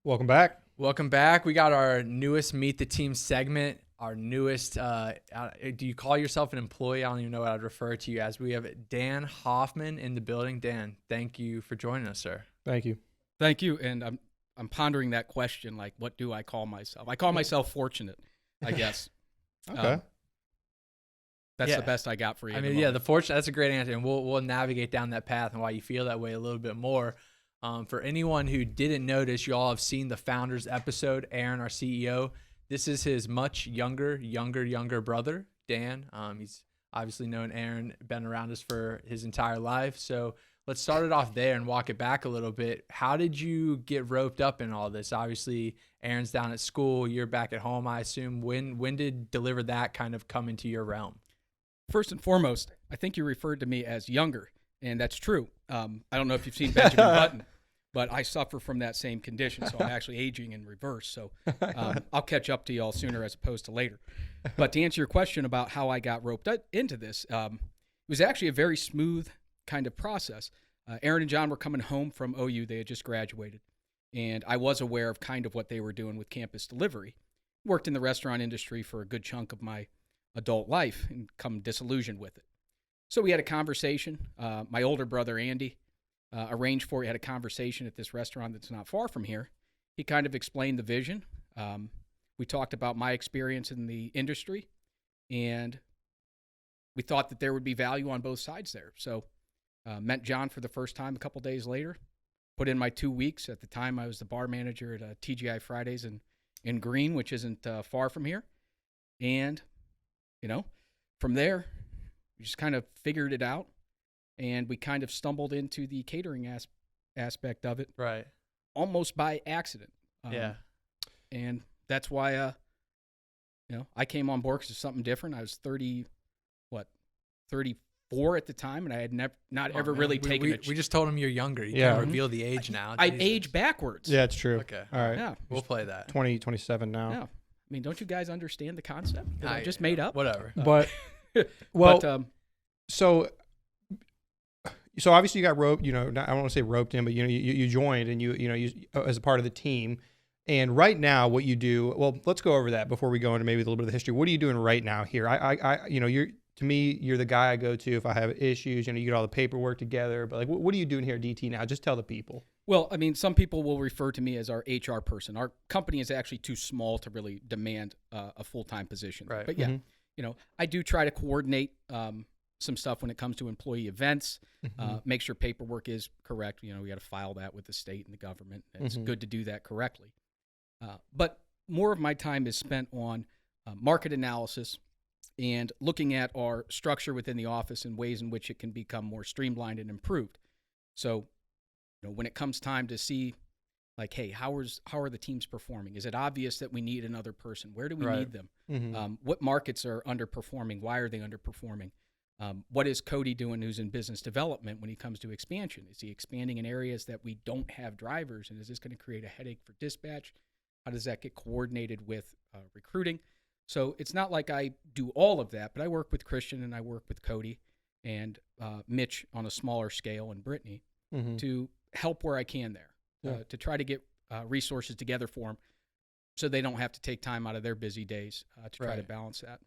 Welcome back. Welcome back. We got our newest Meet the Team segment. Our newest, do you call yourself an employee? I don't even know what I'd refer to you as. We have Dan Hoffman in the building. Dan, thank you for joining us, sir. Thank you. Thank you. And I'm pondering that question, like, what do I call myself? I call myself fortunate, I guess. Okay. That's the best I got for you. I mean, the fortunate, that's a great answer. And we'll navigate down that path and why you feel that way a little bit more. For anyone who didn't notice, you all have seen the Founders episode. Aaron, our CEO, this is his much younger brother, Dan. He's obviously known Aaron, been around us for his entire life. So let's start it off there and walk it back a little bit. How did you get roped up in all this? Obviously, Aaron's down at school. You're back at home, I assume. When did DeliverThat kind of come into your realm? First and foremost, I think you referred to me as younger, and that's true. I don't know if you've seen Benjamin Button, but I suffer from that same condition, so I'm actually aging in reverse. So I'll catch up to you all sooner as opposed to later. But to answer your question about how I got roped into this, it was actually a very smooth kind of process. Aaron and John were coming home from OU. They had just graduated, and I was aware of kind of what they were doing with campus delivery. Worked in the restaurant industry for a good chunk of my adult life and come disillusioned with it. So we had a conversation. My older brother, Andy, arranged for, we had a conversation at this restaurant that's not far from here. He kind of explained the vision. We talked about my experience in the industry, and we thought that there would be value on both sides there. So met John for the first time a couple days later, put in my 2 weeks. At the time, I was the bar manager at TGI Fridays in Greene, which isn't far from here. And, from there, we just kind of figured it out. And we kind of stumbled into the catering aspect of it, Right. almost by accident. Yeah. And that's why, I came on board because it's something different. I was 34 at the time, and I had not ever really taken it. We just told him you're younger. You can't reveal the age now. I Jesus. age backwards. Yeah, it's true. Okay. All right. Yeah. We'll play that. 27 now. Yeah. I mean, don't you guys understand the concept that I just Yeah, made up? Whatever. But, well, But, so obviously you got roped, I don't want to say roped in, but, you joined and you as a part of the team. And right now what you do, well, let's go over that before we go into maybe a little bit of the history. What are you doing right now here? To me, you're the guy I go to if I have issues, you get all the paperwork together, but like, what are you doing here at DT now? Just tell the people. Well, I mean, some people will refer to me as our HR person. Our company is actually too small to really demand a full-time position. Right. But yeah, I do try to coordinate some stuff when it comes to employee events, make sure paperwork is correct. We got to file that with the state and the government. It's good to do that correctly. But more of my time is spent on market analysis and looking at our structure within the office and ways in which it can become more streamlined and improved. So, when it comes time to see, like, hey, how are the teams performing? Is it obvious that we need another person? Where do we need them? What markets are underperforming? Why are they underperforming? What is Cody doing, who's in business development, when he comes to expansion? Is he expanding in areas that we don't have drivers? And is this going to create a headache for dispatch? How does that get coordinated with recruiting? So it's not like I do all of that, but I work with Christian and I work with Cody and Mitch on a smaller scale and Brittany to help where I can there, to try to get resources together for them so they don't have to take time out of their busy days to try to balance that.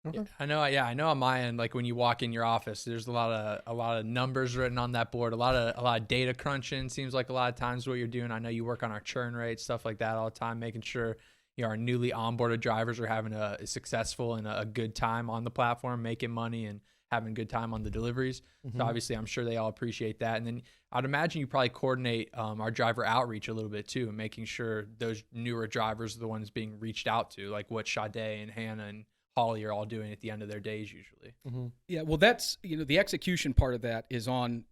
Okay. I know on my end, like when you walk in your office, there's a lot of numbers written on that board, a lot of data crunching. Seems like a lot of times what you're doing. I know you work on our churn rate, stuff like that all the time, making sure our newly onboarded drivers are having a successful and a good time on the platform, making money and having a good time on the deliveries. So obviously I'm sure they all appreciate that. And then I'd imagine you probably coordinate our driver outreach a little bit too, and making sure those newer drivers are the ones being reached out to, like what Sade and Hannah and Holly are all doing at the end of their days usually. Yeah, well, that's the execution part of that is on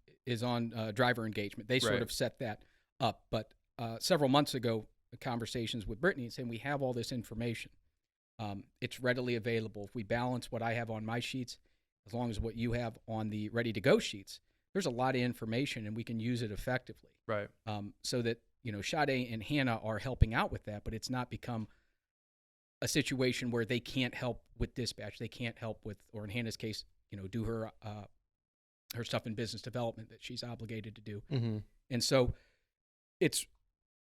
driver engagement. They sort of set that up. But several months ago, conversations with Brittany saying we have all this information. It's readily available. If we balance what I have on my sheets, as long as what you have on the ready-to-go sheets, there's a lot of information and we can use it effectively. Right. So that Sade and Hannah are helping out with that, but it's not become a situation where they can't help with dispatch. They can't help with, or in Hannah's case, do her stuff in business development that she's obligated to do. And so it's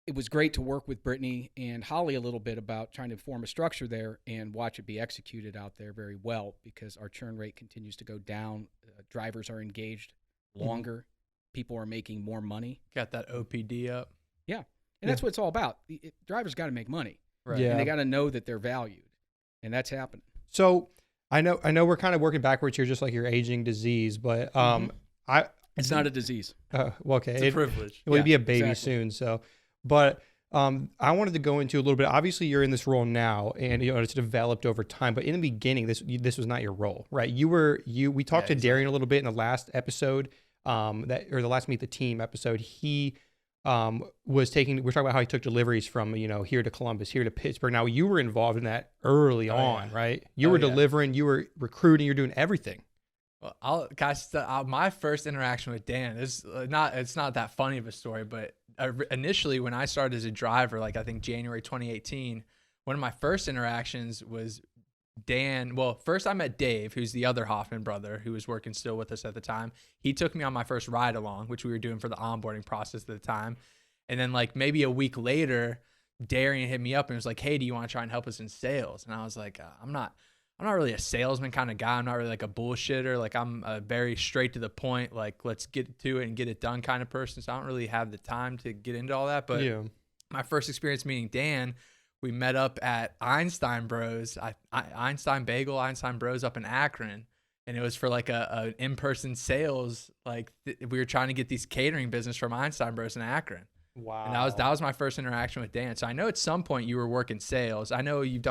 it was great to work with Brittany and Holly a little bit about trying to form a structure there and watch it be executed out there very well, because our churn rate continues to go down. Drivers are engaged longer. People are making more money. Got that OPD up. Yeah. And that's what it's all about. Drivers got to make money. Right. Yeah. And they got to know that they're valued. And that's happening. So I know we're kind of working backwards here, just like your aging disease, but It's not a disease. well, okay, It's a privilege. It would be a baby exactly. soon. So, but I wanted to go into a little bit. Obviously, you're in this role now, and it's developed over time. But in the beginning, this was not your role, right? We talked to Darian a little bit in the last episode, the last Meet the Team episode. He we're talking about how he took deliveries from here to Columbus, here to Pittsburgh. Now you were involved in that early on, right? You were delivering, you were recruiting, you're doing everything. Well, my first interaction with Dan is it's not that funny of a story, but initially when I started as a driver, like I think January 2018, one of my first interactions was Dan. Well, first I met Dave, who's the other Hoffman brother who was working still with us at the time. He took me on my first ride along, which we were doing for the onboarding process at the time. And then like maybe a week later, Darian hit me up and was like, "Hey, do you want to try and help us in sales?" And I was like, I'm not really a salesman kind of guy. I'm not really like a bullshitter. Like I'm a very straight to the point, like let's get to it and get it done kind of person. So I don't really have the time to get into all that. But my first experience meeting Dan, we met up at Einstein Bros, Einstein Bagel, Einstein Bros up in Akron. And it was for like a in-person sales. Like we were trying to get these catering business from Einstein Bros in Akron. Wow. And that was my first interaction with Dan. So I know at some point you were working sales. I know you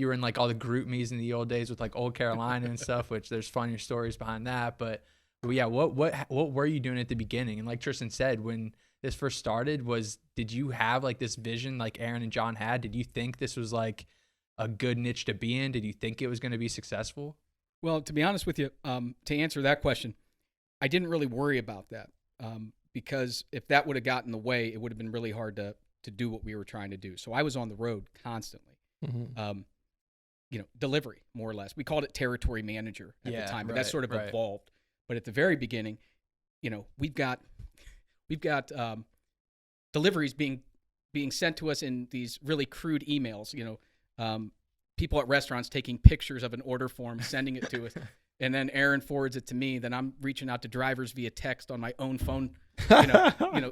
were in like all the group meets in the old days with like Old Carolina and stuff, which there's funnier stories behind that. But yeah, what were you doing at the beginning? And like Tristan said, when this first started, did you have like this vision like Aaron and John had? Did you think this was like a good niche to be in? Did you think it was going to be successful? Well, to be honest with you, to answer that question, I didn't really worry about that because if that would have gotten in the way, it would have been really hard to do what we were trying to do. So I was on the road constantly. Delivery, more or less. We called it territory manager at the time, but that sort of evolved. But at the very beginning, we've got deliveries being sent to us in these really crude emails. People at restaurants taking pictures of an order form, sending it to us, and then Aaron forwards it to me. Then I'm reaching out to drivers via text on my own phone,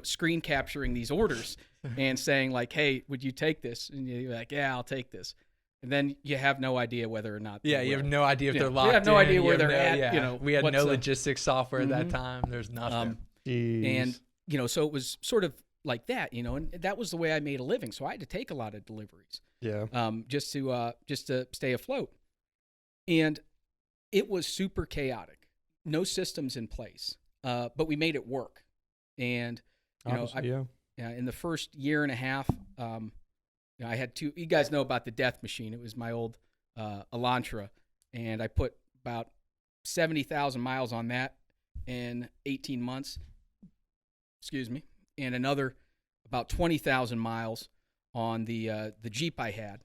screen capturing these orders and saying like, "Hey, would you take this?" And you're like, "Yeah, I'll take this." And then you have no idea whether or not. You have no idea if they're locked in. You have no idea where they're at. Yeah. We had no logistics software at that time. There's nothing. And so it was sort of like that, and that was the way I made a living. So I had to take a lot of deliveries. Yeah. Just to stay afloat. And it was super chaotic. No systems in place. But we made it work. And in the first year and a half, I had two. You guys know about the Death Machine. It was my old Elantra, and I put about 70,000 miles on that in 18 months. Excuse me, and another about 20,000 miles on the Jeep I had,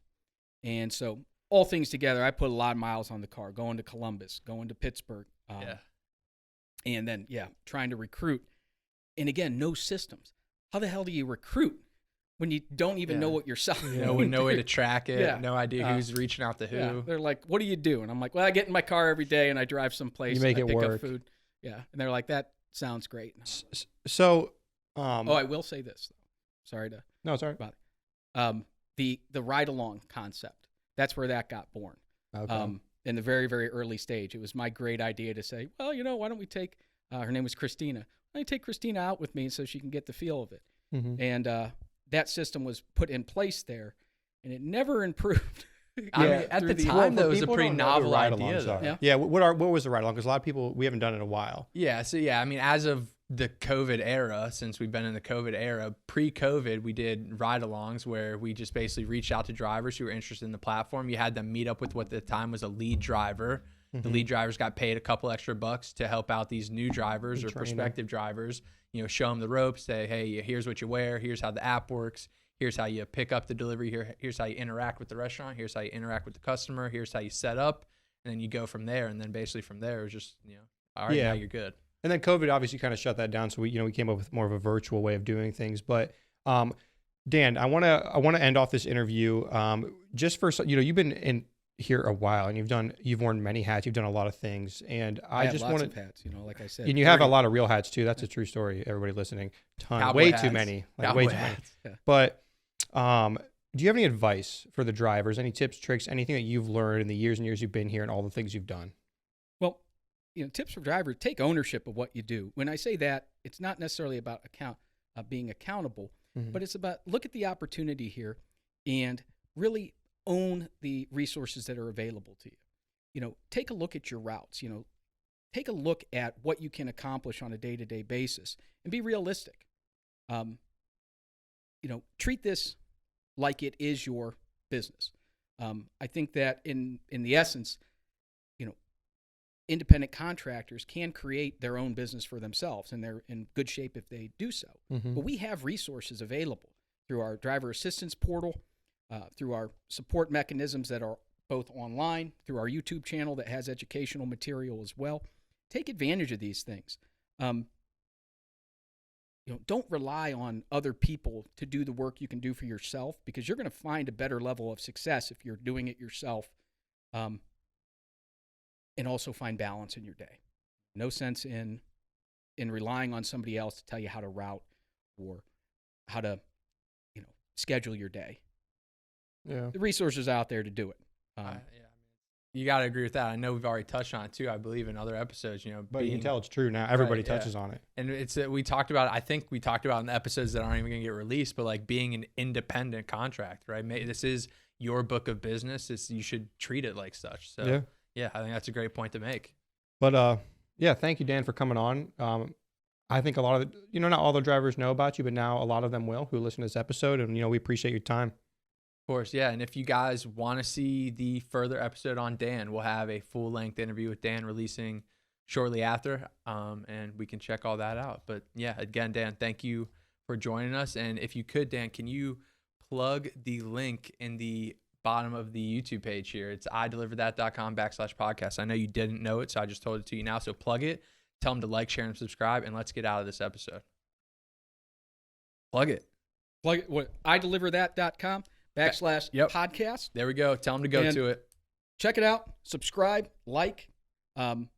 and so all things together, I put a lot of miles on the car, going to Columbus, going to Pittsburgh, and then trying to recruit, and again, no systems. How the hell do you recruit when you don't even know what you're selling? No way to track it. No idea who's reaching out to who. Yeah. They're like, "What do you do?" And I'm like, "Well, I get in my car every day and I drive someplace. You make and I it pick work. up food." Yeah, and they're like, "That sounds great." So, I will say this. Sorry to. No, sorry. About it. The ride along concept. That's where that got born. Okay. In the very, very early stage, it was my great idea to say, well, why don't we take? Her name was Christina. Why don't you take Christina out with me so she can get the feel of it? Mm-hmm. And that system was put in place there, and it never improved. I mean, at the time, that was a pretty novel idea. Yeah. What was the ride along? Because a lot of people, we haven't done it in a while. Yeah. So I mean, as of the COVID era, since we've been in the COVID era, pre-COVID, we did ride-alongs where we just basically reached out to drivers who were interested in the platform. You had them meet up with what at the time was a lead driver. Mm-hmm. The lead drivers got paid a couple extra bucks to help out these new drivers or prospective drivers. Show them the ropes. Say, hey, here's what you wear. Here's how the app works. Here's how you pick up the delivery. Here's how you interact with the restaurant. Here's how you interact with the customer. Here's how you set up. And then you go from there. And then basically from there, it was just, all right, now you're good. And then COVID obviously kind of shut that down. So we came up with more of a virtual way of doing things. But Dan, I want to end off this interview just for, you've been in here a while and you've worn many hats. You've done a lot of things, and I just lots wanted of hats, like I said. And you have a lot of real hats too. That's a true story. Everybody listening, Cowboy way hats. too many, Cowboy way too hats. many. But do you have any advice for the drivers? Any tips, tricks, anything that you've learned in the years and years you've been here and all the things you've done? Well, tips for drivers: take ownership of what you do. When I say that, it's not necessarily about being accountable, but it's about look at the opportunity here and really own the resources that are available to you. Take a look at your routes. Take a look at what you can accomplish on a day-to-day basis and be realistic. Treat this like it is your business. I think that in the essence, independent contractors can create their own business for themselves, and they're in good shape if they do so. But we have resources available through our driver assistance portal, through our support mechanisms that are both online, through our YouTube channel that has educational material as well. Take advantage of these things. Don't rely on other people to do the work you can do for yourself, because you're going to find a better level of success if you're doing it yourself, and also find balance in your day. No sense in relying on somebody else to tell you how to route or how to schedule your day. Yeah. The resources out there to do it. You got to agree with that. I know we've already touched on it too, I believe, in other episodes, but you can tell it's true now. Everybody Right, touches on it. And it's we talked about, I think we talked about in the episodes that aren't even going to get released, but like being an independent contractor, right? This is your book of business. You should treat it like such. So yeah, I think that's a great point to make. But thank you, Dan, for coming on. I think a lot of not all the drivers know about you, but now a lot of them will who listen to this episode, and we appreciate your time. Of course, yeah. And if you guys want to see the further episode on Dan, we'll have a full-length interview with Dan releasing shortly after, and we can check all that out. But yeah, again, Dan, thank you for joining us. And if you could, Dan, can you plug the link in the bottom of the YouTube page here? It's IDeliverThat.com/podcast. I know you didn't know it, so I just told it to you now. So plug it, tell them to like, share, and subscribe, and let's get out of this episode. Plug it. Plug it. What? IDeliverThat.com/podcast. There we go. Tell them to go to it. Check it out. Subscribe, like,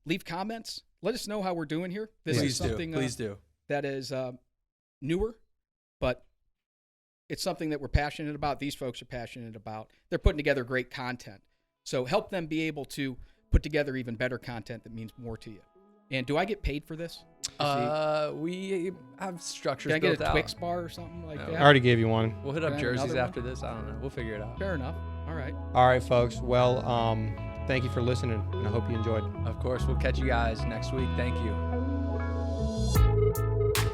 leave comments. Let us know how we're doing here. This is something Please do. That is newer, but it's something that we're passionate about. These folks are passionate about. They're putting together great content. So help them be able to put together even better content that means more to you. And do I get paid for this? We have structures Can I get built a out. Twix bar or something like that? I already gave you one. We'll hit up Okay, jerseys another after this. I don't know. We'll figure it out. Fair enough. All right. All right, folks. Well, thank you for listening, and I hope you enjoyed. Of course, we'll catch you guys next week. Thank you.